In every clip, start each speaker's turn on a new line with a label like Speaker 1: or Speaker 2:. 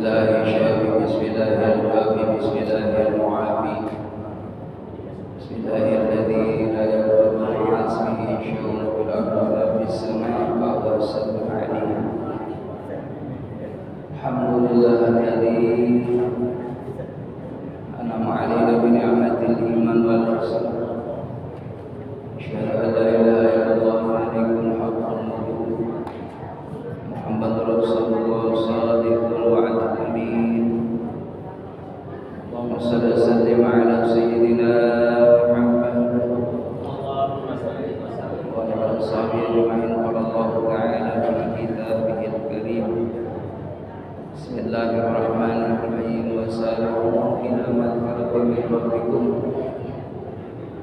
Speaker 1: الله الشافي بسم الله الكافي بسم الله المعافي بسم الله الذي لا يضر مع اسمه شيء في الارض ولا في السماء وهو السميع العليم. الحمد لله الذي انعم علينا بنعمه الايمان والاسلام. أشهد أن لا إله إلا الله ملك الحق المبين محمد رسول الله صادق الوعد الأمين. اللهم صل وسلم على سيدنا محمد وعلى آله وصحبه أجمعين. قال الله تعالى في كتابه الكريم بسم الله الرحمن الرحيم وسارعوا إلى مغفرة من ربكم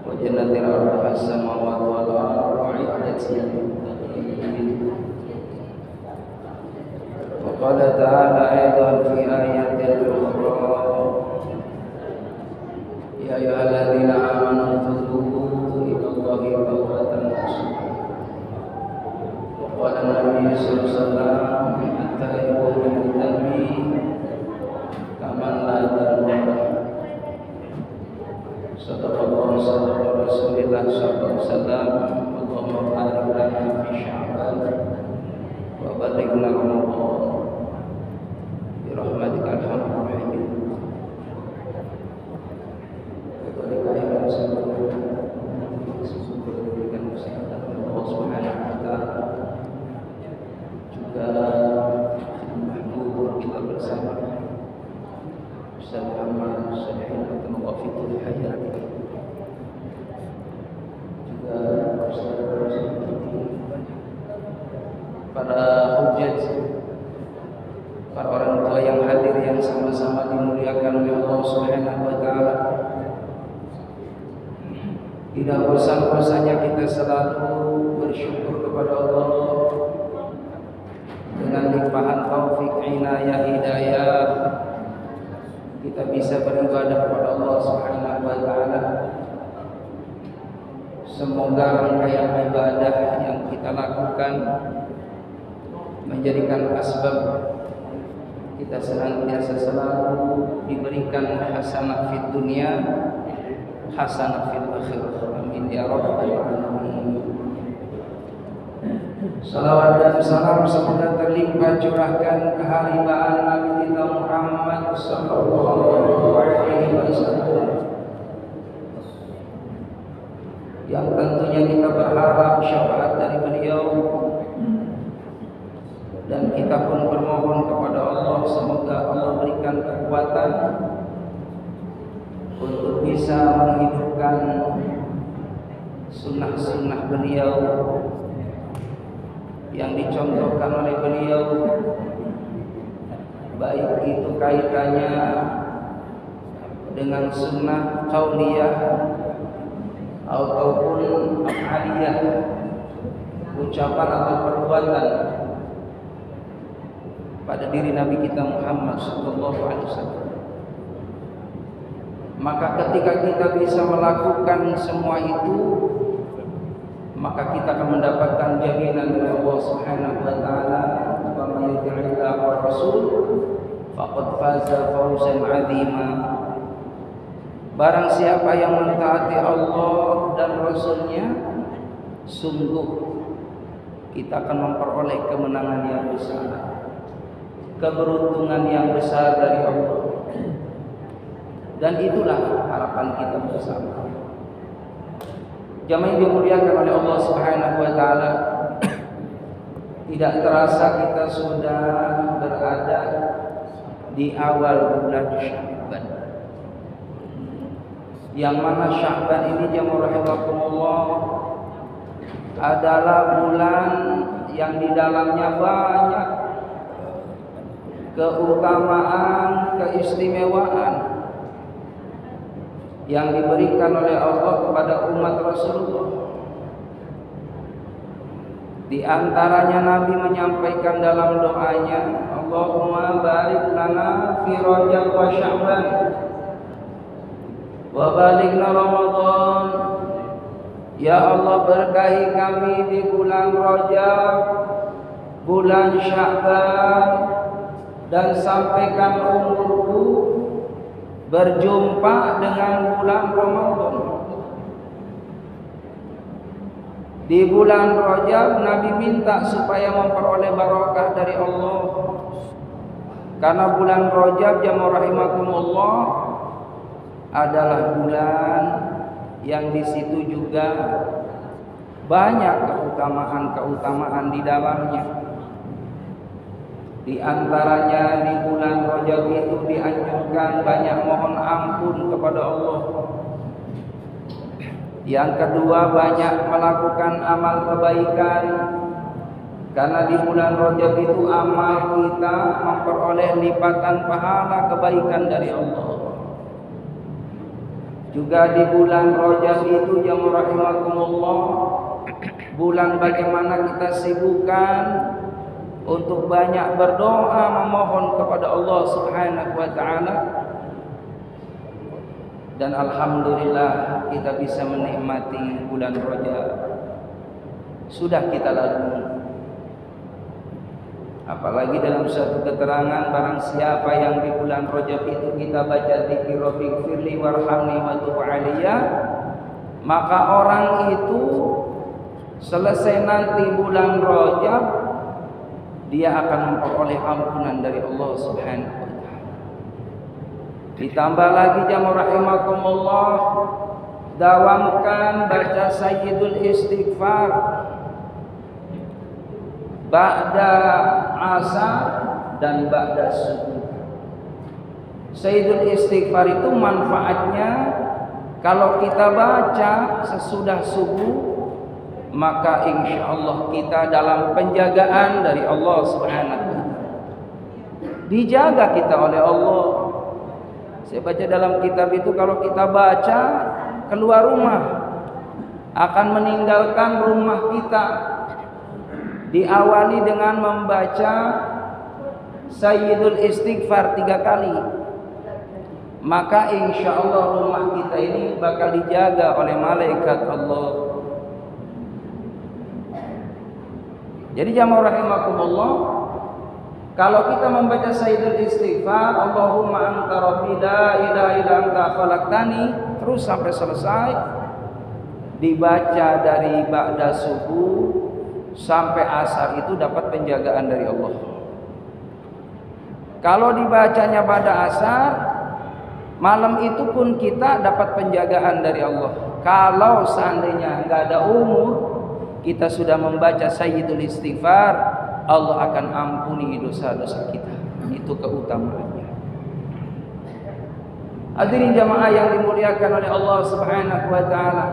Speaker 1: وجنة أرضها السماوات والأرض أعدت للمتقين. وقال تعالى أيضا في آية أخرى يا أيها الذين آمنوا توبوا إلى الله توبة نصوحا. وقال النبي صلى الله عليه وسلم التائب من الذنب كمن لا ذنب له. Sadaqallahu sadaqa Rasulillah sallallahu alaihi wasallam. Allahumma barik lana fi Sya'ban wa balighna Ramadan bi rahmatika arhamar rahimin. Allah Subhanahu wa taala juga mahbub kita bersama. Assalamualaikum warahmatullahi wabarakatuh. Para hujjaj, para orang tua yang hadir yang sama-sama dimuliakan oleh Allah Subhanahu wa taala. Tidak bosan-bosannya kita selalu bersyukur kepada Allah dengan limpahan taufik, inayah, hidayah. Kita bisa beribadah kepada Allah Subhanahu wa taala. Semoga rangkaian ibadah yang kita lakukan menjadikan asbab kita senantiasa selalu diberikan hasanah fid dunia, hasanah fil akhirah. Amin ya rabbal alamin. Salawat dan salam semoga terlimpah curahkan keharibaan Nabi kita Muhammad sallallahu alaihi wasallam, yang tentunya kita berharap syafaat dari beliau, dan kita pun bermohon kepada Allah semoga Allah berikan kekuatan untuk bisa menghidupkan sunnah-sunnah beliau yang dicontohkan oleh beliau, baik itu kaitannya dengan sunnah qauliyah ataupun af'aliyah, ucapan atau perbuatan pada diri Nabi kita Muhammad sallallahu alaihi wasallam. Maka ketika kita bisa melakukan semua itu, maka kita akan mendapatkan jaminan dari Allah Subhanahu wa taala, wa may yuti'illah wa rasul faqad faza fawzan 'azima. Barang siapa yang mentaati Allah dan Rasulnya, sungguh kita akan memperoleh kemenangan yang besar, keberuntungan yang besar dari Allah. Dan itulah harapan kita bersama. Jamaah yang dimuliakan oleh Allah Subhanahu wa taala, tidak terasa kita sudah berada di awal bulan Sya'ban. Yang mana Sya'ban ini jamaah rahimakumullah adalah bulan yang di dalamnya banyak keutamaan, keistimewaan yang diberikan oleh Allah kepada umat Rasulullah. Di antaranya Nabi menyampaikan dalam doanya, Allahumma barik lana fi Rajab wa Sya'ban wa balighna Ramadan. Ya Allah, berkahi kami di bulan Rajab, bulan Sya'ban, dan sampaikan umurku berjumpa dengan bulan Ramadan. Di bulan Rajab Nabi minta supaya memperoleh barakah dari Allah. Karena bulan Rajab jamaah rahimakumullah adalah bulan yang di situ juga banyak keutamaan-keutamaan di dalamnya. Di antaranya di bulan Rajab itu dianjurkan banyak mohon ampun kepada Allah. Yang kedua, banyak melakukan amal kebaikan. Karena di bulan Rajab itu amal kita memperoleh lipatan pahala kebaikan dari Allah. Juga di bulan Rajab itu jamaah rahimakumullah, bulan bagaimana kita sibukkan untuk banyak berdoa memohon kepada Allah Subhanahu wa taala. Dan alhamdulillah kita bisa menikmati bulan Rajab. Sudah kita lalui. Apalagi dalam suatu keterangan, barang siapa yang di bulan Rajab itu kita baca zikir Rabbighfirli warhamni wa tub alayya, maka orang itu selesai nanti bulan Rajab dia akan memperoleh ampunan dari Allah Subhanahu wa taala. Ditambah lagi jamaah rahimakumullah, dawamkan baca sayyidul istighfar ba'da asar dan ba'da subuh. Sayyidul istighfar itu manfaatnya kalau kita baca sesudah subuh, maka insyaallah kita dalam penjagaan dari Allah Subhanahu wa taala. Dijaga kita oleh Allah. Saya baca dalam kitab itu kalau kita baca keluar rumah akan meninggalkan rumah kita. Diawali dengan membaca Sayyidul Istighfar 3 kali, maka insya Allah rumah kita ini bakal dijaga oleh malaikat Allah. Jadi jamaah rahimakumullah, kalau kita membaca Sayyidul Istighfar, Allahumma anta rabbi la ilaha illa anta khalaqtani, terus sampai selesai, dibaca dari ba'da subuh sampai asar, itu dapat penjagaan dari Allah. Kalau dibacanya pada asar, malam itu pun kita dapat penjagaan dari Allah. Kalau seandainya nggak ada umur, kita sudah membaca Sayyidul Istighfar, Allah akan ampuni dosa-dosa kita. Itu keutamaannya. Hadirin jamaah yang dimuliakan oleh Allah Subhanahu wa taala,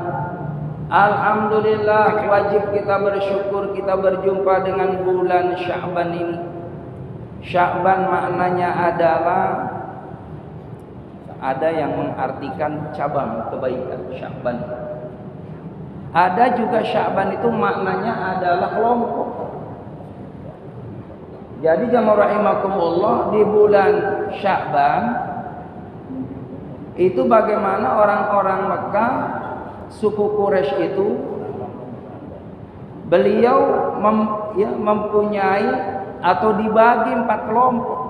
Speaker 1: alhamdulillah, wajib kita bersyukur kita berjumpa dengan bulan Sya'ban ini. Sya'ban maknanya adalah, ada yang mengartikan cabang kebaikan Sya'ban. Ada juga Sya'ban itu maknanya adalah kelompok. Jadi jamaah rahimakumullah, di bulan Sya'ban itu bagaimana orang-orang Mekah, suku Quraisy itu, beliau mempunyai atau dibagi 4 kelompok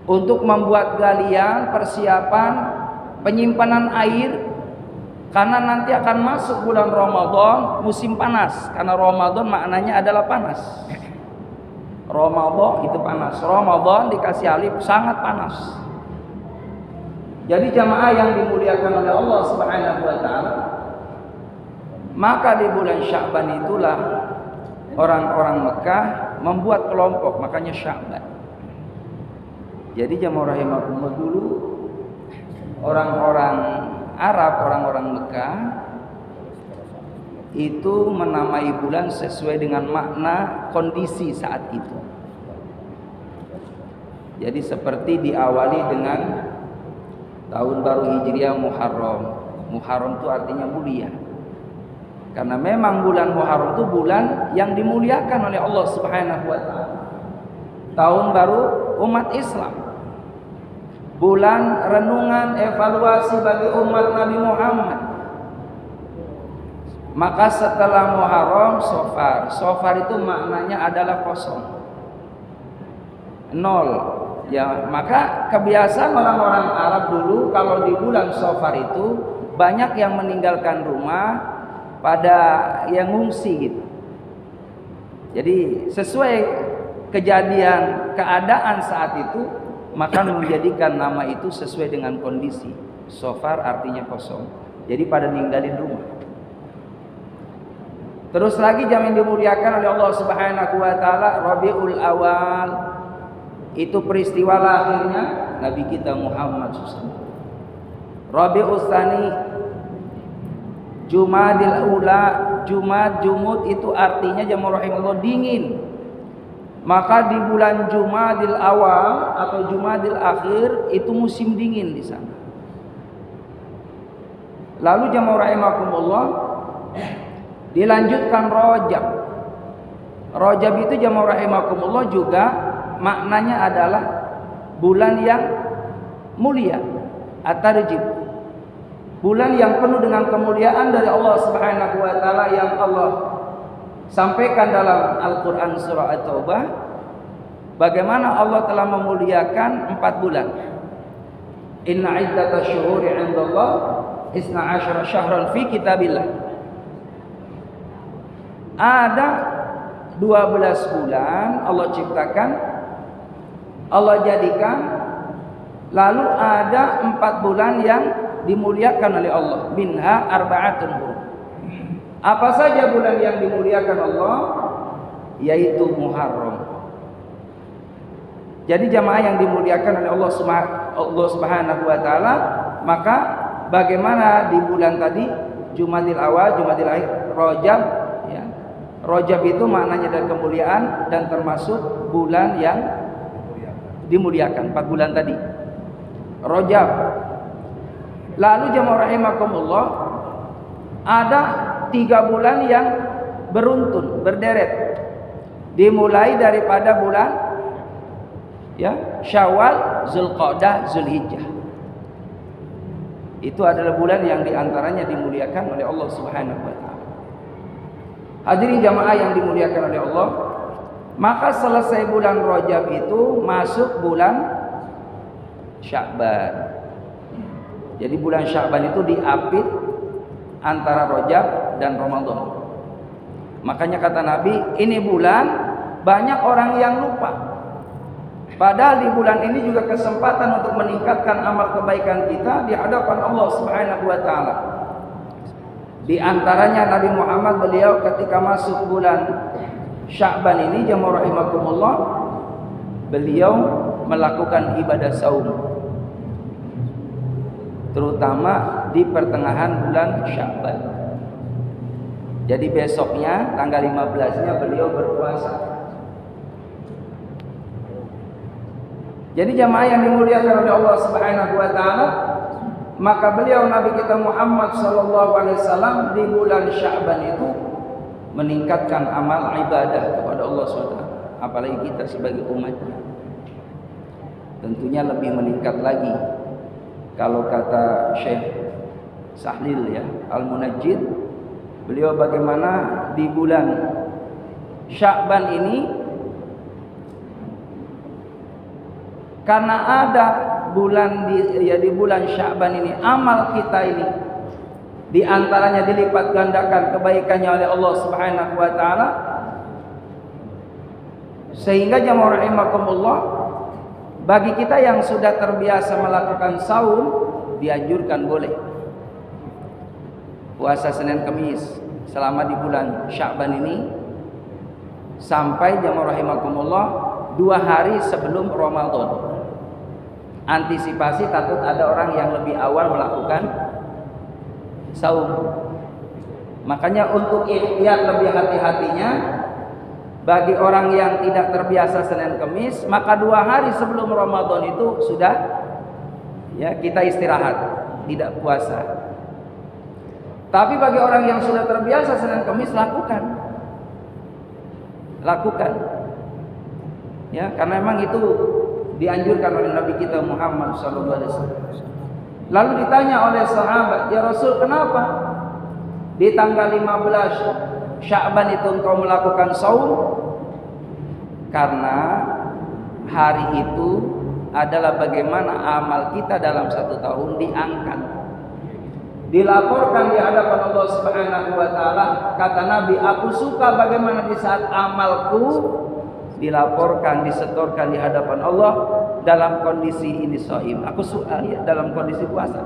Speaker 1: untuk membuat galian persiapan penyimpanan air, karena nanti akan masuk bulan Ramadan, musim panas. Karena Ramadan maknanya adalah panas. Ramadan itu panas. Ramadan dikasih alif, sangat panas. Jadi jamaah yang dimuliakan oleh Allah Subhanahu wa taala, maka di bulan Sya'ban itulah orang-orang Mekah membuat kelompok, makanya Sya'ban. Jadi jamaah rahimakumullah, dulu orang-orang Arab, orang-orang Mekah itu menamai bulan sesuai dengan makna kondisi saat itu. Jadi seperti diawali dengan tahun baru Hijriah Muharram. Muharram itu artinya mulia. Karena memang bulan Muharram itu bulan yang dimuliakan oleh Allah Subhanahu wa taala. Tahun baru umat Islam. Bulan renungan evaluasi bagi umat Nabi Muhammad. Maka setelah Muharram, Safar. Safar itu maknanya adalah kosong. nol. Ya, maka kebiasaan orang-orang Arab dulu kalau di bulan Safar itu banyak yang meninggalkan rumah pada yang ngungsi gitu. Jadi sesuai kejadian keadaan saat itu, maka menjadikan nama itu sesuai dengan kondisi. Safar artinya kosong. Jadi pada ninggalin rumah. Terus lagi jam yang dimuliakan oleh Allah Subhanahu wa taala, Rabiul Awal. Itu peristiwa lahirnya Nabi kita Muhammad SAW. Rabiul Tsani, Jumadil Ula, Jumud itu artinya jamaah rahimahullah dingin. Maka di bulan Jumadil Awal atau Jumadil Akhir itu musim dingin di sana. Lalu jamaah rahimakumullah dilanjutkan Rajab. Rajab itu jamaah rahimakumullah juga maknanya adalah bulan yang mulia, at-tarjib. Bulan yang penuh dengan kemuliaan dari Allah Subhanahu wa taala yang Allah sampaikan dalam Al-Qur'an surah At-Taubah, bagaimana Allah telah memuliakan 4 bulan. Inna iddatash syuhuri 'indallah 12 syahran fi kitabillah. Ada 12 bulan Allah ciptakan, Allah jadikan, lalu ada 4 bulan yang dimuliakan oleh Allah. Minha arba'atun hurum. Apa saja bulan yang dimuliakan Allah? Yaitu Muharram. Jadi jamaah yang dimuliakan oleh Allah Subhanahu wa taala, maka bagaimana di bulan tadi Jumadil Awal, Jumadil Akhir, Rajab ya. Rajab itu maknanya adalah kemuliaan dan termasuk bulan yang dimuliakan 4 bulan tadi. Rajab. Lalu jamaah rahimakumullah, ada 3 bulan yang beruntun, berderet. Dimulai daripada bulan ya Syawal, Zulqa'dah, Zulhijjah. Itu adalah bulan yang diantaranya dimuliakan oleh Allah Subhanahu wa taala. Hadirin jamaah yang dimuliakan oleh Allah, maka selesai bulan Rajab itu masuk bulan Sya'ban. Jadi bulan Sya'ban itu diapit antara Rajab dan Ramadan. Makanya kata Nabi, ini bulan banyak orang yang lupa. Padahal di bulan ini juga kesempatan untuk meningkatkan amal kebaikan kita di hadapan Allah Subhanahu wa taala. Di antaranya Nabi Muhammad, beliau ketika masuk bulan Sya'ban ini jamaah rahimakumullah, beliau melakukan ibadah saum, terutama di pertengahan bulan Sya'ban. Jadi besoknya tanggal 15-nya beliau berpuasa. Jadi jamaah yang dimuliakan oleh Allah Subhanahu wa taala, maka beliau Nabi kita Muhammad sallallahu alaihi wasallam di bulan Sya'ban itu meningkatkan amal ibadah kepada Allah SWT. Apalagi kita sebagai umatnya, tentunya lebih meningkat lagi. Kalau kata Syekh Sahlil ya Al-Munajjid, beliau bagaimana di bulan Sya'ban ini, karena ada bulan di bulan Sya'ban ini amal kita ini di antaranya dilipat gandakan kebaikannya oleh Allah Subhanahu wa taala, sehingga jamaah rahimakumullah, bagi kita yang sudah terbiasa melakukan saum dianjurkan boleh puasa Senin Kamis selama di bulan Sya'ban ini sampai jamaah rahimakumullah 2 hari sebelum Ramadan. Antisipasi takut ada orang yang lebih awal melakukan saum. Makanya untuk ikhtiar lebih hati-hatinya bagi orang yang tidak terbiasa Senin Kamis, maka 2 hari sebelum Ramadan itu sudah ya kita istirahat, tidak puasa. Tapi bagi orang yang sudah terbiasa Senin Kamis, lakukan. Ya, karena memang itu dianjurkan oleh Nabi kita Muhammad SAW. Lalu ditanya oleh sahabat, ya Rasul, kenapa di tanggal 15 Sya'ban itu engkau melakukan saum? Karena hari itu adalah bagaimana amal kita dalam 1 tahun diangkat, dilaporkan di hadapan Allah Subhanahu wa taala. Kata Nabi, aku suka bagaimana di saat amalku dilaporkan, disetorkan di hadapan Allah dalam kondisi ini shaim. Aku suka ya, dalam kondisi puasa.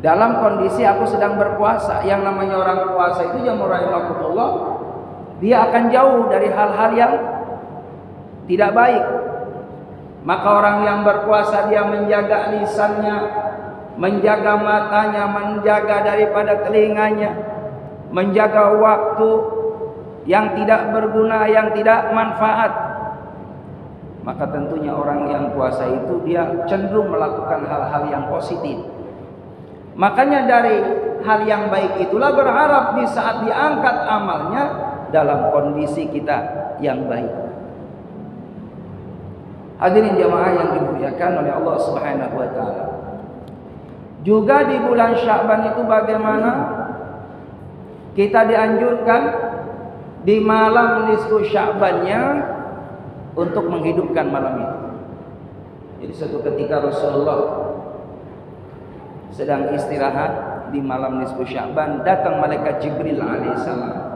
Speaker 1: Dalam kondisi aku sedang berpuasa. Yang namanya orang puasa itu ya rahimakumullah, dia akan jauh dari hal-hal yang tidak baik. Maka orang yang berpuasa dia menjaga lisannya, menjaga matanya, menjaga daripada telinganya, menjaga waktu yang tidak berguna, yang tidak manfaat. Maka tentunya orang yang puasa itu dia cenderung melakukan hal-hal yang positif. Makanya dari hal yang baik itulah berharap di saat diangkat amalnya dalam kondisi kita yang baik. Hadirin jamaah yang dimuliakan oleh Allah Subhanahu wa taala. Juga di bulan Sya'ban itu bagaimana kita dianjurkan di malam nisfu Sya'bannya untuk menghidupkan malam itu. Jadi suatu ketika Rasulullah sedang istirahat di malam nisfu Sya'ban, datang malaikat Jibril alaihissalam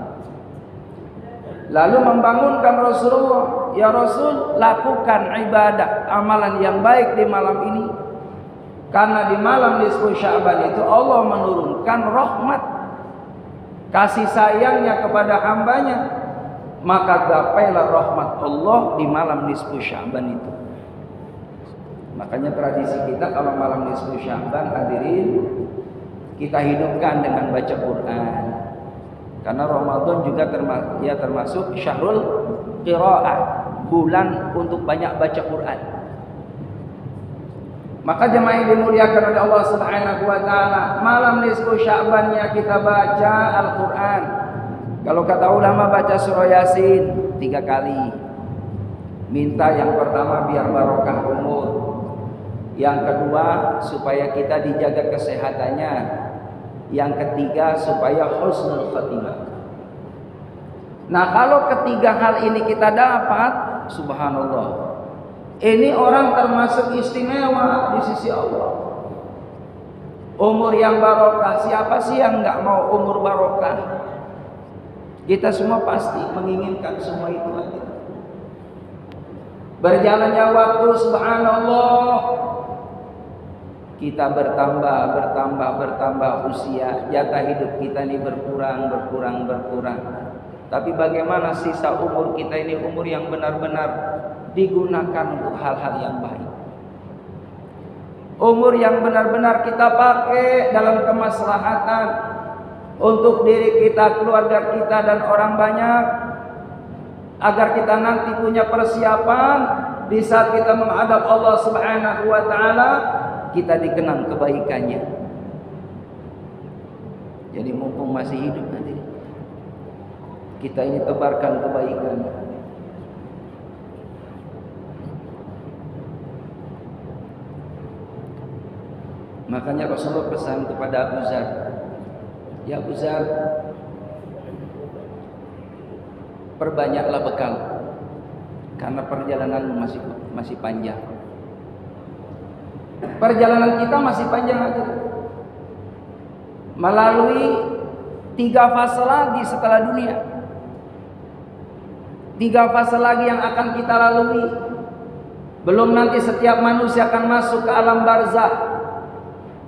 Speaker 1: lalu membangunkan Rasulullah, ya Rasul, lakukan ibadah amalan yang baik di malam ini, karena di malam nisfu Sya'ban itu Allah menurunkan rahmat kasih sayangnya kepada hambanya. Maka gapailah rahmat Allah di malam nisfu Sya'ban itu. Makanya tradisi kita kalau malam nisfu Sya'ban, hadirin, kita hidupkan dengan baca Quran. Karena Ramadan juga termasuk syahrul qiraah, bulan untuk banyak baca Quran. Maka jemaah yang dimuliakan oleh Allah Subhanahu wa taala, malam nisfu Sya'bannya kita baca Al-Qur'an. Kalau kata ulama baca surah Yasin 3 kali. Minta yang pertama biar barokah umur. Yang kedua supaya kita dijaga kesehatannya. Yang ketiga supaya husnul khatimah. Nah, kalau ketiga hal ini kita dapat, subhanallah, ini orang termasuk istimewa di sisi Allah. Umur yang barokah, siapa sih yang nggak mau umur barokah? Kita semua pasti menginginkan semua itu aja. Berjalannya waktu, subhanallah, kita bertambah usia, jatah hidup kita ini berkurang. Tapi bagaimana sisa umur kita ini umur yang benar-benar digunakan untuk hal-hal yang baik. Umur yang benar-benar kita pakai dalam kemaslahatan untuk diri kita, keluarga kita dan orang banyak, agar kita nanti punya persiapan di saat kita menghadap Allah Subhanahu wa taala, kita dikenang kebaikannya. Jadi mumpung masih hidup nanti, kita ini tebarkan kebaikan. Makanya Rasulullah pesan kepada Abu Dzar, ya Abu Dzar, perbanyaklah bekal, karena perjalanan masih panjang. Perjalanan kita masih panjang lagi. Melalui 3 fase lagi setelah dunia. 3 fase lagi yang akan kita lalui. Belum nanti setiap manusia akan masuk ke alam barzah.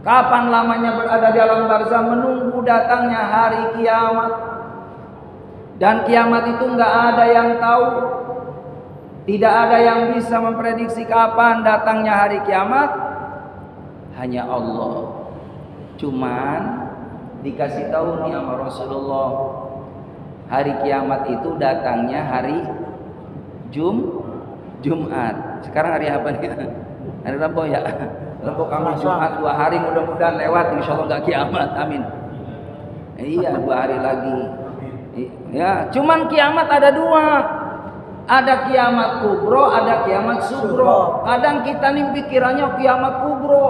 Speaker 1: Kapan lamanya berada di alam barzah? Menunggu datangnya hari kiamat. Dan kiamat itu enggak ada yang tahu. Tidak ada yang bisa memprediksi kapan datangnya hari kiamat. Hanya Allah. Cuman dikasih tahu nih sama Rasulullah, hari kiamat itu datangnya hari Jumat. Sekarang hari apa nih? Hari Rabu ya. Rabu, Kamis, Jumat, 2 hari mudah-mudahan lewat, insya Allah nggak kiamat. Amin. Iya, 2 hari lagi. Ya, cuman kiamat ada 2. Ada kiamat kubro, ada kiamat sugro. Kadang kita nih pikirannya kiamat kubro.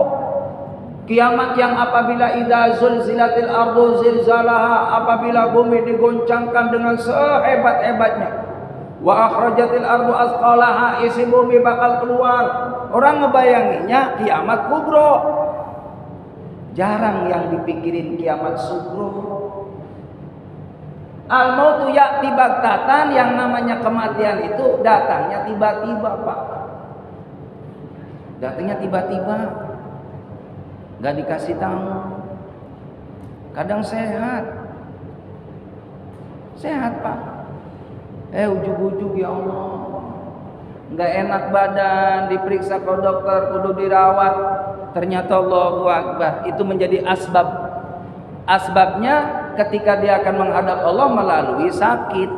Speaker 1: Kiamat yang apabila idza zulzilatil ardu zilzalaha, apabila bumi digoncangkan dengan sehebat-hebatnya. Wa akhrajatil ardu asqalaha, isi bumi bakal keluar. Orang ngebayanginnya kiamat kubro. Jarang yang dipikirin kiamat sugro. Al-mautu ya'ti baghtatan, yang namanya kematian itu datangnya tiba-tiba, Pak. Datangnya tiba-tiba. Enggak dikasih tahu. Kadang sehat. Sehat, Pak. Ujug-ujug ya Allah. Enggak enak badan, diperiksa ke dokter, kudu dirawat. Ternyata Allahu Akbar, itu menjadi asbab. Asbabnya ketika dia akan menghadap Allah melalui sakit.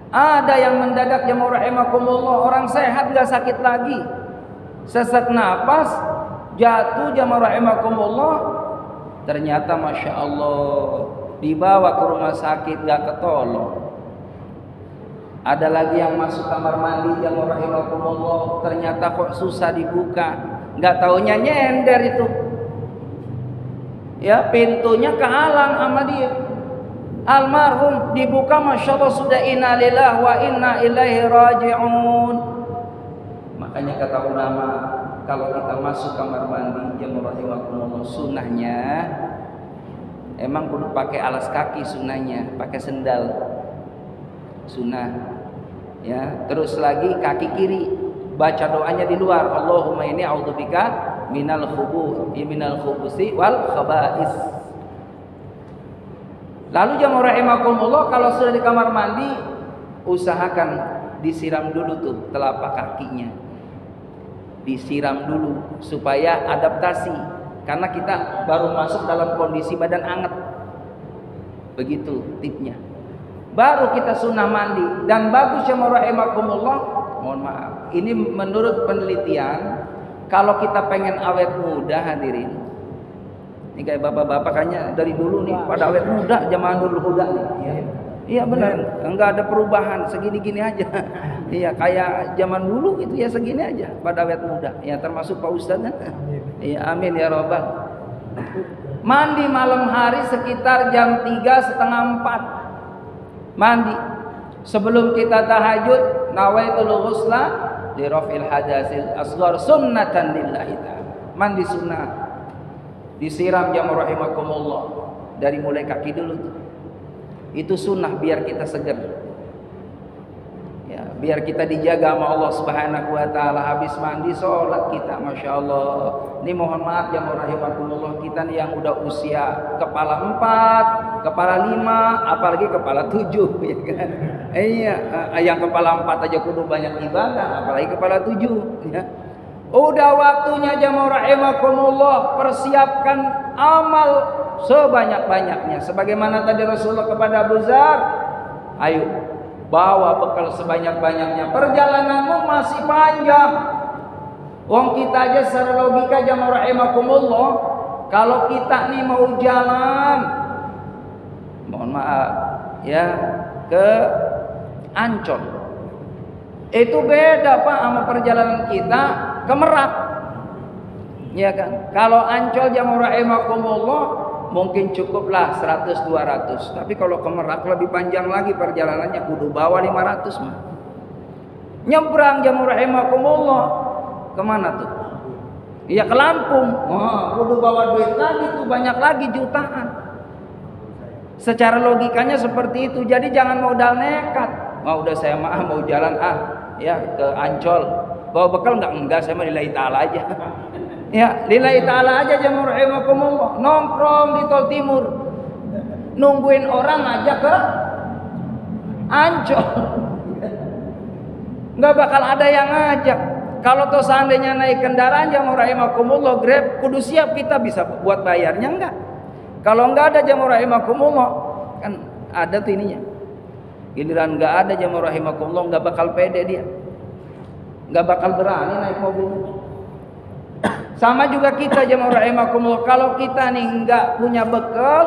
Speaker 1: Ada yang mendadak jamaah rahimakumullah, orang sehat gak sakit lagi. Sesak napas, jatuh jamaah rahimakumullah. Ternyata Masya Allah, dibawa ke rumah sakit gak ketolong. Ada lagi yang masuk kamar mandi jamaah rahimakumullah, ternyata kok susah dibuka. Gak taunya nyender itu. Ya, pintunya kehalang sama dia. Almarhum dibuka, Masya Allah sudah inna lillahi wa inna ilaihi raji'un. Makanya kata ulama, kalau kita masuk kamar mandi jamaah rahimakumullah, sunnahnya emang kudu pakai alas kaki, sunnahnya pakai sendal, sunnah. Ya, terus lagi kaki kiri baca doanya di luar, Allahumma inni a'udzubika minal khubusi wal khaba'is. Lalu jamaah rahimakumullah, kalau sudah di kamar mandi, usahakan disiram dulu tuh telapak kakinya. Disiram dulu supaya adaptasi, karena kita baru masuk dalam kondisi badan anget. Begitu tipnya. Baru kita sunnah mandi. Dan bagus jamaah rahimakumullah, mohon maaf, ini menurut penelitian, kalau kita pengen awet muda hadirin, ini kayak bapak-bapak kayaknya dari dulu nih pada awet muda, zaman dulu huda nih. Iya benar, enggak ada perubahan, segini-gini aja. Iya kayak zaman dulu gitu ya, segini aja pada awet muda. Ya termasuk Pak Ustadz. Iya amin ya robbal. Mandi malam hari sekitar jam 3:30, 4 mandi. Sebelum kita tahajud, nawaitul ghusla di rafil hadasil asghar sunnatan lillahi ta'ala. Mandi sunnah, disiram jamaah rahimakumullah, dari mulai kaki dulu tuh. Itu sunnah biar kita seger, ya, biar kita dijaga sama Allah Subhanahu wa taala. Habis mandi sholat kita, Masya Allah. Ini mohon maaf jamaah rahimakumullah, kita nih yang udah usia kepala 4, kepala 5, apalagi kepala 7, ya kan? Iya, yang kepala 4 aja kudu banyak ibadah, apalagi kepala 7, ya. Udah waktunya jamaah rahimakumullah, persiapkan amal sebanyak-banyaknya. Sebagaimana tadi Rasulullah kepada Abu Dzar, ayo bawa bekal sebanyak-banyaknya. Perjalananmu masih panjang. Wong kita aja secara logika jamaah rahimakumullah, kalau kita nih mau jalan, mohon maaf ya, ke Ancol, itu beda Pak sama perjalanan kita ke Merak, ya kan? Kalau Ancol jamaah rahimakumullah mungkin cukuplah 100-200, tapi kalau ke Merak lebih panjang lagi perjalanannya, kudu bawa 500 mah. Nyebrang jamaah rahimakumullah kemana tuh? Iya ke Lampung. Kudu bawa duit lagi tuh, banyak lagi, jutaan. Secara logikanya seperti itu. Jadi jangan modal nekat. Udah saya mau jalan ya ke Ancol, bawa bekal enggak, saya mah lillahi ta'ala aja. Ya lillahi ta'ala aja jamaah rahimakumullah. Nongkrong di Tol Timur, nungguin orang ngajak ke Ancol, nggak bakal ada yang ngajak. Kalau toh seandainya naik kendaraan jamaah rahimakumullah Grab, kudu siap kita bisa buat bayarnya enggak. Kalau enggak ada jamaah rahimakumullah, kan ada tuh ininya. Giliran enggak ada jamaah rahimakumullah, enggak bakal pede dia, enggak bakal berani naik mobil. Sama juga kita jamaah rahimakumullah, kalau kita nih enggak punya bekal,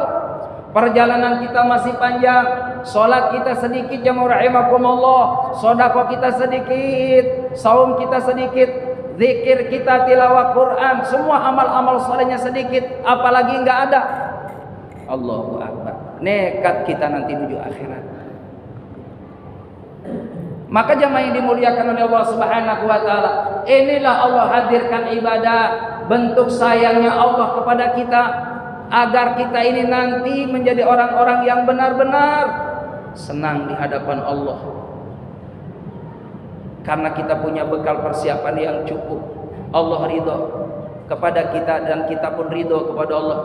Speaker 1: perjalanan kita masih panjang, sholat kita sedikit jamaah rahimakumullah, sedekah kita sedikit, saum kita sedikit, zikir kita, tilawah Quran, semua amal-amal solehnya sedikit, apalagi enggak ada. Allahu Akbar, nekat kita nanti menuju akhirat. Maka jamaah yang dimuliakan oleh Allah Subhanahu wa taala, inilah Allah hadirkan ibadah, bentuk sayangnya Allah kepada kita agar kita ini nanti menjadi orang-orang yang benar-benar senang di hadapan Allah. Karena kita punya bekal persiapan yang cukup. Allah ridho kepada kita dan kita pun ridho kepada Allah.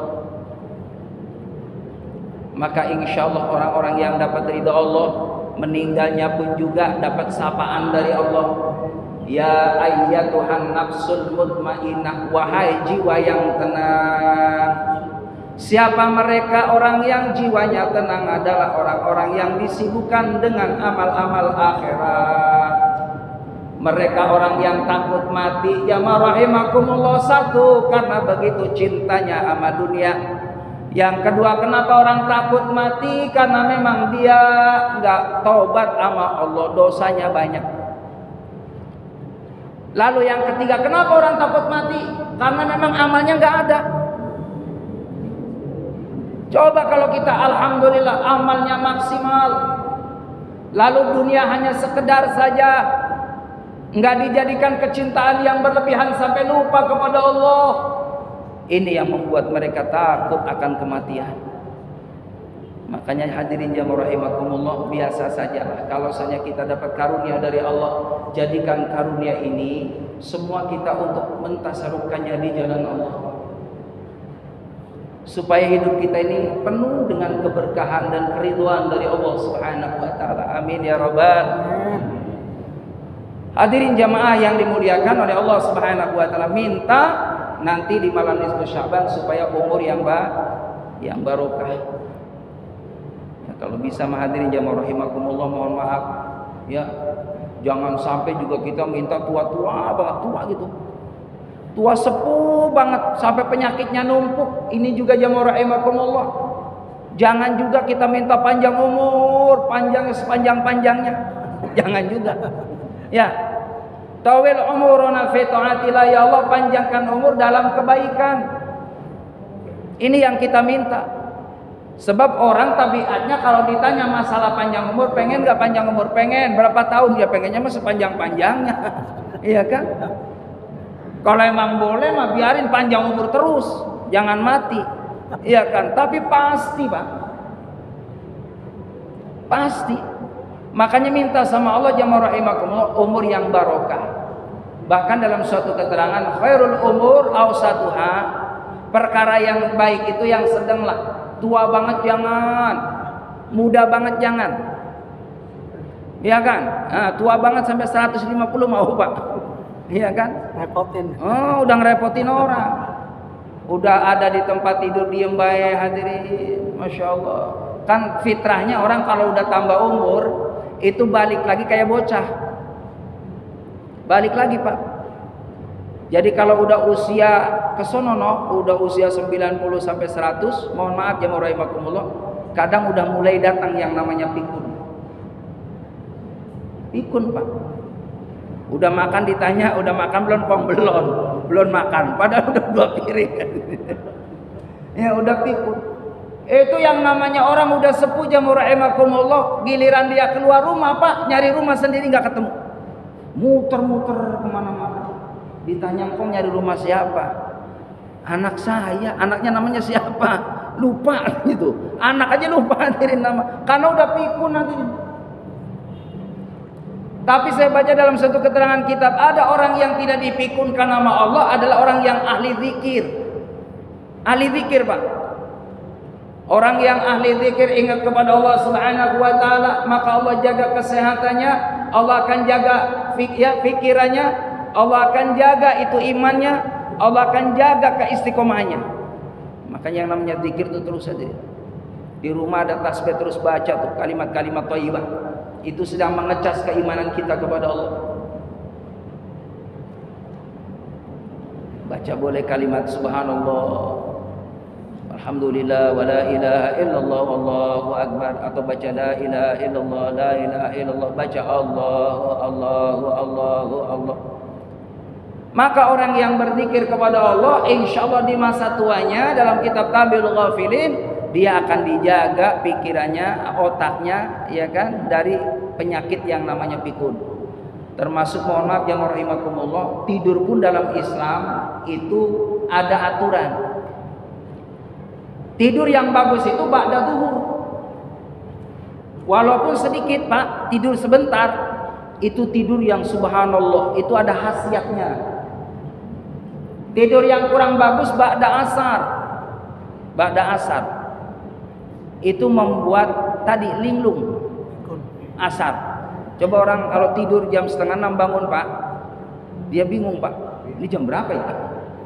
Speaker 1: Maka insya Allah orang-orang yang dapat ridho Allah, meninggalnya pun juga dapat sapaan dari Allah. Ya ayyatuhan nafsul mutmainnah, wahai jiwa yang tenang. Siapa mereka orang yang jiwanya tenang? Adalah orang-orang yang disibukkan dengan amal-amal akhirat. Mereka orang yang takut mati. Jamaah rahimakumullah, satu, karena begitu cintanya sama dunia. Yang kedua, kenapa orang takut mati? Karena memang dia nggak taubat sama Allah, dosanya banyak. Lalu yang ketiga, kenapa orang takut mati? Karena memang amalnya nggak ada. Coba kalau kita alhamdulillah amalnya maksimal, lalu dunia hanya sekedar saja, nggak dijadikan kecintaan yang berlebihan sampai lupa kepada Allah. Ini yang membuat mereka takut akan kematian. Makanya hadirin jamaah rahimakumullah, biasa saja kalau saja kita dapat karunia dari Allah, jadikan karunia ini semua kita untuk mentasarufkannya di jalan Allah, supaya hidup kita ini penuh dengan keberkahan dan keridhaan dari Allah Subhanahu wa taala. Amin ya rabbal. Hadirin jamaah yang dimuliakan oleh Allah Subhanahu wa taala, minta nanti di malam nisfu Sya'ban supaya umur yang barokah. Ya, kalau bisa hadirin jamaah rahimakumullah, mohon maaf ya, jangan sampai juga kita minta tua-tua banget, tua gitu, tua sepuh banget sampai penyakitnya numpuk. Ini juga jamaah rahimakumullah, jangan juga kita minta panjang umur, panjang sepanjang-panjangnya, jangan juga ya. Tawil umuruna fi taatillah, ya Allah panjangkan umur dalam kebaikan. Ini yang kita minta. Sebab orang tabiatnya kalau ditanya masalah panjang umur, pengen gak panjang umur? Pengen. Berapa tahun? Ya pengennya mah sepanjang-panjangnya. Iya kan? Kalau emang boleh mah biarin panjang umur terus, jangan mati. Iya kan? Tapi pasti Pak, pasti. Makanya minta sama Allah jamaah rahimakumullah umur yang barokah. Bahkan dalam suatu keterangan, khairul umur awsatuha, perkara yang baik itu yang sedang lah. Tua banget jangan, muda banget jangan. Iya kan? Nah, tua banget sampai 150 mau Pak. Iya kan?
Speaker 2: Repotin.
Speaker 1: Oh, udah ngerepotin orang. Udah ada di tempat tidur diem baik hadirin. Masya Allah. Kan fitrahnya orang kalau udah tambah umur itu balik lagi kayak bocah. Balik lagi Pak. Jadi kalau udah usia kesonono, udah usia 90 sampai 100, mohon maaf jamaah rahimakumullah, kadang udah mulai datang yang namanya pikun. Pikun Pak. Udah makan ditanya, udah makan belum? Belum. Belum makan. Padahal udah 2 piring. Ya udah pikun. Itu yang namanya orang udah sepuh jamaah rahimakumullah, giliran dia keluar rumah Pak, nyari rumah sendiri nggak ketemu. Muter-muter kemana-mana. Ditanya, kok nyari rumah siapa? Anak saya. Anaknya namanya siapa? Lupa gitu. Anak aja lupa hadirin nama, karena udah pikun nanti. Tapi saya baca dalam satu keterangan kitab, ada orang yang tidak dipikunkan nama Allah adalah orang yang ahli zikir. Ahli zikir Pak. Orang yang ahli zikir ingat kepada Allah Subhanahu wa taala, maka Allah jaga kesehatannya, Allah akan jaga pikirannya, Allah akan jaga itu imannya, Allah akan jaga keistiqomahnya. Makanya yang namanya zikir itu terus saja. Di rumah ada tasbih terus baca tuh kalimat-kalimat thayyibah. Itu sedang mengecas keimanan kita kepada Allah. Baca boleh kalimat subhanallah, alhamdulillah, wa la ilaha illallah, wallahu akbar, atau baca la ilaha illallah, la ilaha illallah, baca Allah. Maka orang yang berzikir kepada Allah, insya Allah di masa tuanya, dalam kitab Tabiul Ghafilin, dia akan dijaga pikirannya, otaknya, ya kan, dari penyakit yang namanya pikun. Termasuk, mohon maaf yang rahimakumullah, tidur pun dalam Islam itu ada aturan. Tidur yang bagus itu ba'da zuhur. Walaupun sedikit Pak, tidur sebentar, itu tidur yang subhanallah, itu ada khasiatnya. Tidur yang kurang bagus ba'da asar. Ba'da asar itu membuat tadi linglung asar. Coba orang kalau tidur jam 5:30 bangun Pak, dia bingung Pak, ini jam berapa ya?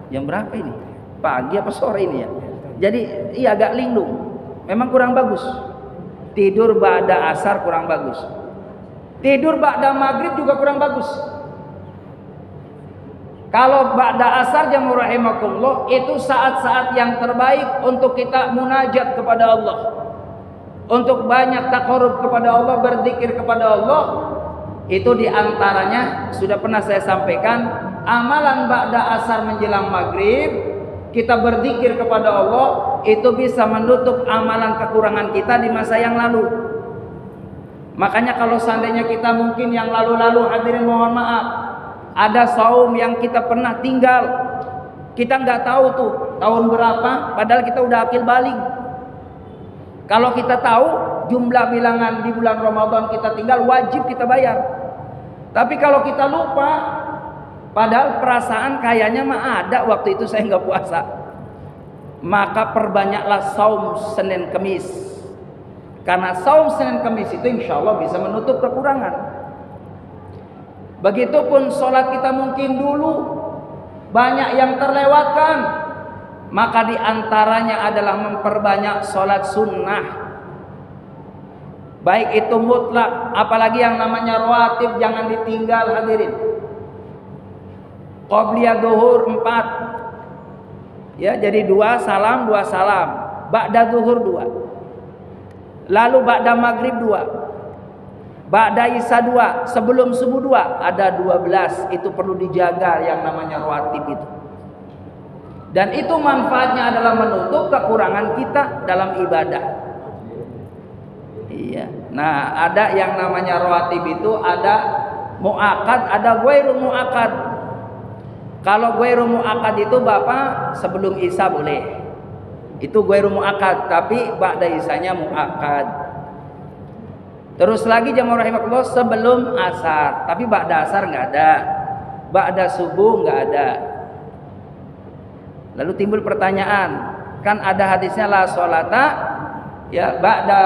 Speaker 1: Jam berapa ini? Pagi apa sore ini ya? Jadi iya agak linglung, memang kurang bagus. Tidur ba'da asar kurang bagus. Tidur ba'da maghrib juga kurang bagus. Kalau ba'da asar jamaah rahimakumullah, itu saat-saat yang terbaik untuk kita munajat kepada Allah, untuk banyak taqarrub kepada Allah, berzikir kepada Allah. Itu diantaranya sudah pernah saya sampaikan, amalan ba'da asar menjelang maghrib, kita berzikir kepada Allah, itu bisa menutup amalan kekurangan kita di masa yang lalu. Makanya kalau seandainya kita mungkin yang lalu-lalu, hadirin mohon maaf, ada saum yang kita pernah tinggal, kita nggak tahu tuh tahun berapa, padahal kita udah akil balik. Kalau kita tahu jumlah bilangan di bulan Ramadan kita tinggal, wajib kita bayar. Tapi kalau kita lupa, padahal perasaan kayaknya mah ada waktu itu saya nggak puasa, maka perbanyaklah saum Senin Kemis. Karena saum Senin Kemis itu insya Allah bisa menutup kekurangan. Begitupun sholat kita mungkin dulu banyak yang terlewatkan, maka diantaranya adalah memperbanyak sholat sunnah, baik itu mutlak, apalagi yang namanya rawatib jangan ditinggal hadirin. Qobliyah zuhur 4, ya jadi 2 salam, ba'da zuhur 2, lalu ba'da maghrib 2, ba'da isya 2, sebelum subuh 2, ada 12. Itu perlu dijaga yang namanya rawatib itu. Dan itu manfaatnya adalah menutup kekurangan kita dalam ibadah. Iya. Nah, ada yang namanya rawatib itu ada muakkad, ada ghairu muakkad. Kalau ghairu muakkad itu Bapak sebelum isya boleh. Itu ghairu muakkad, tapi ba'da isyanya muakkad. Terus lagi jamaah rahimakumullah sebelum asar, tapi ba'da asar nggak ada, ba'da subuh nggak ada. Lalu timbul pertanyaan, kan ada hadisnya la sholata ya ba'da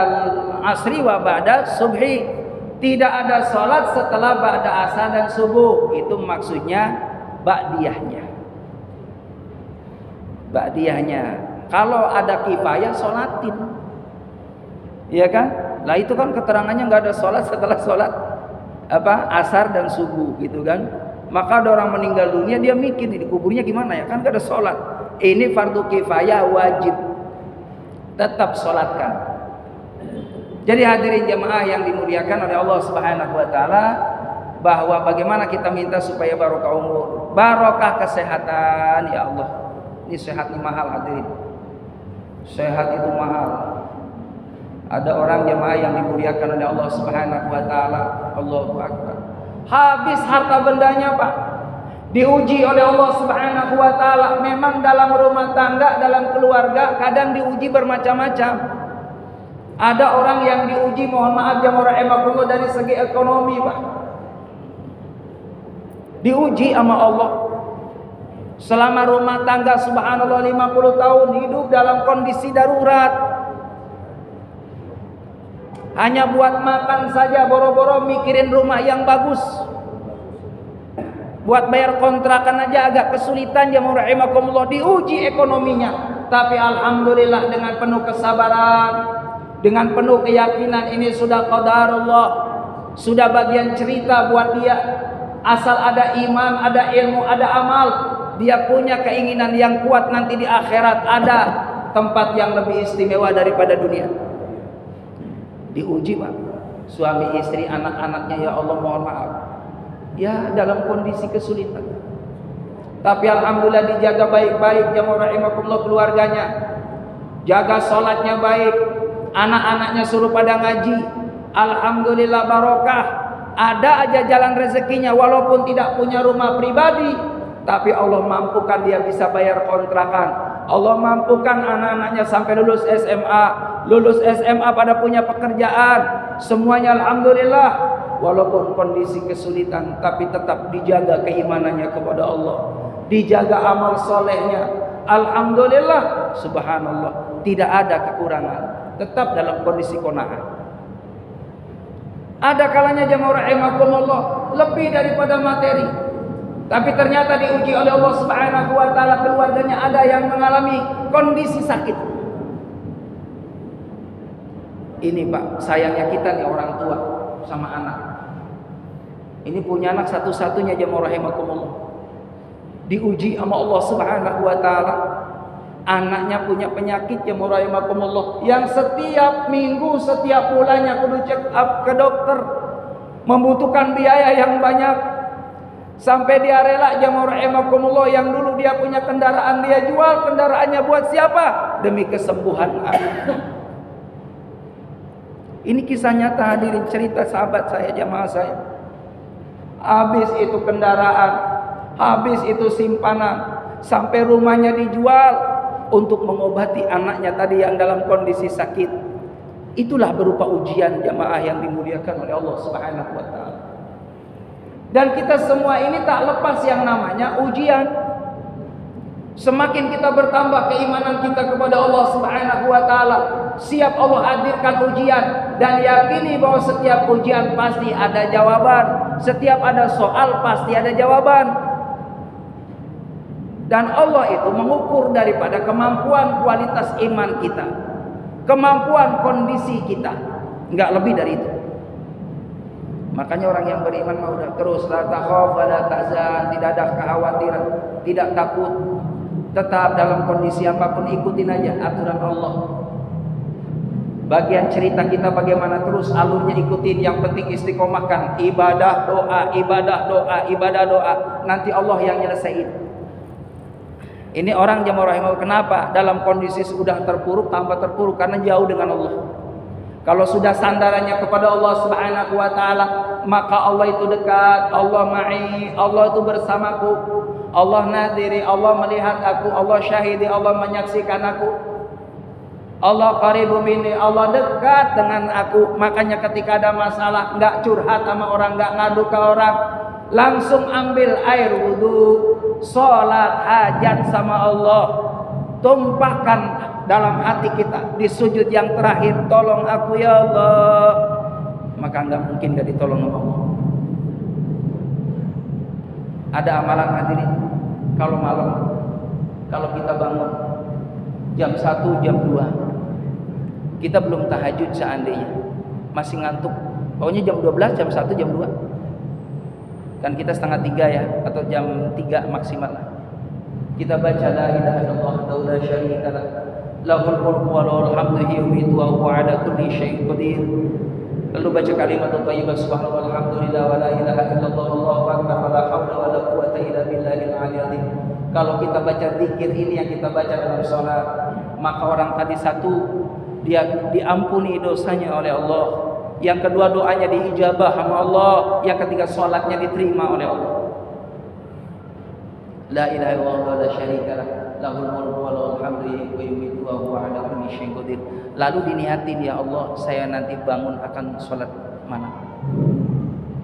Speaker 1: asri wa ba'da subhi, tidak ada sholat setelah ba'da asar dan subuh. Itu maksudnya ba'diyahnya. Kalau ada kifayah sholatin, iya kan? Lah itu kan keterangannya nggak ada sholat setelah sholat asar dan subuh gitu kan. Maka ada orang meninggal dunia, dia mikir di kuburnya gimana ya, kan nggak ada sholat. Ini fardu kifayah, wajib tetap sholatkan. Jadi hadirin jemaah yang dimuliakan oleh Allah Subhanahu wa taala, bahwa bagaimana kita minta supaya barokah umur, barokah kesehatan. Ya Allah, ini sehat ini mahal hadirin, sehat itu mahal. Ada orang jemaah yang dimuliakan oleh Allah Subhanahu wa taala, Allahu akbar, habis harta bendanya Pak, diuji oleh Allah Subhanahu wa taala. Memang dalam rumah tangga, dalam keluarga kadang diuji bermacam-macam. Ada orang yang diuji, mohon maaf jamaah rahimakumullah, dari segi ekonomi Pak. Diuji sama Allah. Selama rumah tangga subhanallah 50 tahun hidup dalam kondisi darurat. Hanya buat makan saja, boro-boro mikirin rumah yang bagus. Buat bayar kontrakan aja agak kesulitan jamaah rahimakumullah, diuji ekonominya. Tapi alhamdulillah dengan penuh kesabaran, dengan penuh keyakinan ini sudah qadarullah, sudah bagian cerita buat dia. Asal ada iman, ada ilmu, ada amal, dia punya keinginan yang kuat nanti di akhirat ada tempat yang lebih istimewa daripada dunia. Diuji Pak, suami istri, anak-anaknya, ya Allah mohon maaf, ya dalam kondisi kesulitan, tapi alhamdulillah dijaga baik-baik jamaah rahimakumullah keluarganya, jaga sholatnya baik, anak-anaknya suruh pada ngaji, alhamdulillah barokah. Ada aja jalan rezekinya walaupun tidak punya rumah pribadi, tapi Allah mampukan dia bisa bayar kontrakan. Allah mampukan anak-anaknya sampai lulus SMA pada punya pekerjaan. Semuanya alhamdulillah. Walaupun kondisi kesulitan, tapi tetap dijaga keimanannya kepada Allah, dijaga amal solehnya. Alhamdulillah, subhanallah, tidak ada kekurangan, tetap dalam kondisi qanaah. Ada kalanya jamaah rahimakumullah lebih daripada materi, tapi ternyata diuji oleh Allah Subhanahu wa taala, keluarganya ada yang mengalami kondisi sakit. Ini Pak, sayangnya kita nih orang tua sama anak. Ini punya anak satu-satunya jamaah rahimakumullah. Diuji sama Allah Subhanahu wa taala. Anaknya punya penyakit jamaah rahimakumullah yang setiap minggu, setiap bulannya kudu check up ke dokter, membutuhkan biaya yang banyak. Sampai dia rela jamaah rahimakumullah, yang dulu dia punya kendaraan dia jual kendaraannya buat siapa? Demi kesembuhan anak. Ini kisah nyata hadirin, cerita sahabat saya, jamaah saya. Habis itu kendaraan, habis itu simpanan, sampai rumahnya dijual untuk mengobati anaknya tadi yang dalam kondisi sakit. Itulah berupa ujian jamaah yang dimuliakan oleh Allah Subhanahu wa taala. Dan kita semua ini tak lepas yang namanya ujian. Semakin kita bertambah keimanan kita kepada Allah Subhanahu wa taala, siap Allah hadirkan ujian, dan yakini bahwa setiap ujian pasti ada jawaban, setiap ada soal pasti ada jawaban. Dan Allah itu mengukur daripada kemampuan kualitas iman kita, kemampuan kondisi kita, enggak lebih dari itu. Makanya orang yang beriman mau udah terus la takhaf wa la tahzan, tidak ada kekhawatiran, tidak takut, tetap dalam kondisi apapun ikutin aja aturan Allah. Bagian cerita kita bagaimana terus alurnya ikutin, yang penting istiqomahkan ibadah doa, ibadah doa, ibadah doa. Nanti Allah yang nyelesain. Ini orang jamaah rahimahullah, kenapa? Dalam kondisi sudah terpuruk, tambah terpuruk karena jauh dengan Allah. Kalau sudah sandarannya kepada Allah Subhanahu wa taala, maka Allah itu dekat, Allah ma'i, Allah itu bersamaku, Allah nadiri, Allah melihat aku, Allah syahidi, Allah menyaksikan aku. Allah qaribu minni, Allah dekat dengan aku. Makanya ketika ada masalah, enggak curhat sama orang, enggak ngadu ke orang, langsung ambil air wudu, sholat hajat sama Allah, tumpahkan dalam hati kita di sujud yang terakhir, tolong aku ya Allah, maka enggak mungkin enggak ditolong sama Allah. Ada amalan hadirin, kalau malam, kalau kita bangun jam 1, jam 2, kita belum tahajud seandainya, masih ngantuk, pokoknya jam 12, jam 1, jam 2, kan kita 2:30 ya, atau jam 3 maksimal. Kita baca la ilaha illallah wa la syarika lah, lahul mulku wa lahul hamdu yumiitu wa huwa ala kulli syai'in qadir. Lalu baca kalimat thayyibah subhanallah walhamdulillah wa la ilaha illallah wallahu akbar wa la haula wa la quwwata illa billahil aliyyil azim. Kalau kita baca zikir ini yang kita baca dalam salat, maka orang tadi satu, dia diampuni dosanya oleh Allah. Yang kedua, doanya diijabah sama Allah. Yang ketiga, sholatnya diterima oleh Allah. La ilaha illallah wa la syarikalah, lahul mulku wa lahul hamdu yuhyi wa huwa ala kulli syai'in qadir. Lalu diniatin, ya Allah, saya nanti bangun akan sholat mana?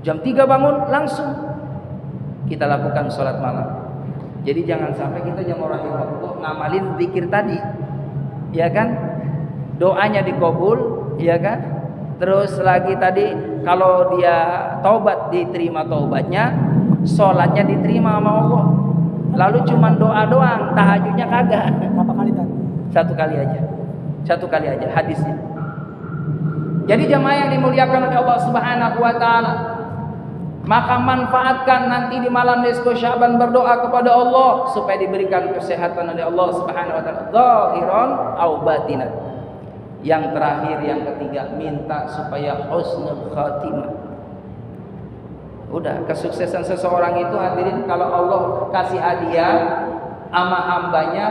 Speaker 1: Jam 3 bangun, langsung kita lakukan sholat malam. Jadi jangan sampai kita jamaah rahimahullah ngamalin zikir tadi, ya kan? Doanya dikabul, ya kan? Terus lagi tadi, kalau dia taubat diterima taubatnya, sholatnya diterima sama Allah. Lalu cuma doa doang, tahajudnya kagak.
Speaker 2: Berapa kali tadi?
Speaker 1: Satu kali aja hadisnya. Jadi jamaah yang dimuliakan oleh Allah Subhanahu wa taala, maka manfaatkan nanti di malam nisfu Sya'ban berdoa kepada Allah supaya diberikan kesehatan oleh Allah Subhanahu wa taala, zahiran au batinan. Yang terakhir, yang ketiga, minta supaya husnul khatimah. Udah, kesuksesan seseorang itu hadirin, kalau Allah kasih hadiah sama hambanya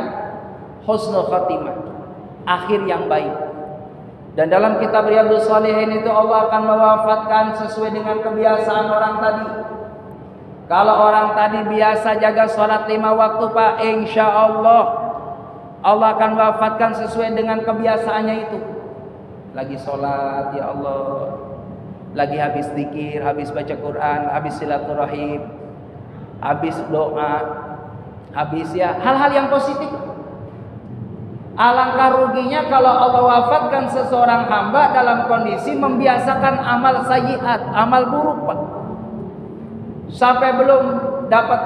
Speaker 1: husnul khatimah, akhir yang baik. Dan dalam kitab Riyadhus Shalihin itu Allah akan mewafatkan sesuai dengan kebiasaan orang tadi. Kalau orang tadi biasa jaga sholat 5 waktu Pak, insya Allah Allah akan wafatkan sesuai dengan kebiasaannya itu. Lagi sholat, ya Allah, lagi habis zikir, habis baca Quran, habis silaturahim, habis doa, habis ya hal-hal yang positif. Alangkah ruginya kalau Allah wafatkan seseorang hamba dalam kondisi membiasakan amal sayyiat, amal buruk Pak. Sampai belum dapat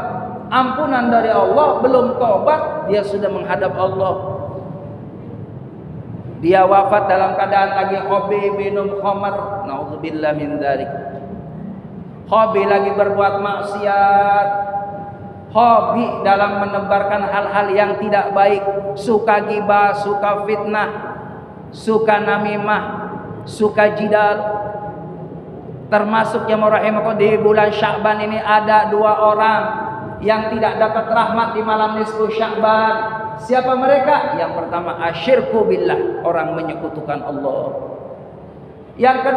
Speaker 1: ampunan dari Allah, belum tobat, dia sudah menghadap Allah. Dia wafat dalam keadaan lagi hobi minum khamar, naudzubillah min dzalik. Hobi lagi berbuat maksiat, hobi dalam menebarkan hal-hal yang tidak baik, suka gibah, suka fitnah, suka namimah, suka jidal. Termasuk yang merahimahku di bulan Sya'ban ini ada 2 orang yang tidak dapat rahmat di malam nisfu Sya'ban. Siapa mereka? Yang pertama asyirku billah, orang menyekutukan Allah. Yang kedua